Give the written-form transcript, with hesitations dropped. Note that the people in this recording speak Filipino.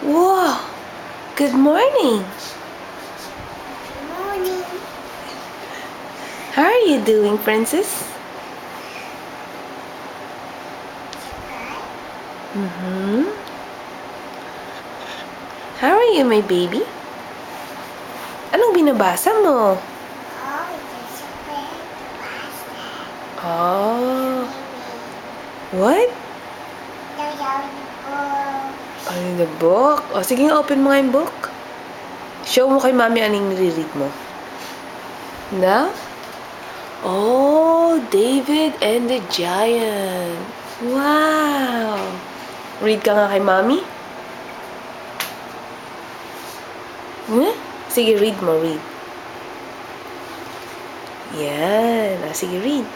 Wow! Good morning! Morning. How are you doing, Princess? Mm-hmm. How are you, my baby? Anong binabasa mo? Oh, it's a big pasta. Oh. What? Ano yung the book? O, sige nga, open mo nga yung book. Show mo kay mami anong nire-read mo. Na? Oh, David and the Giant. Wow! Read ka nga kay mami? Sige, read mo, read. Yan. Sige, read.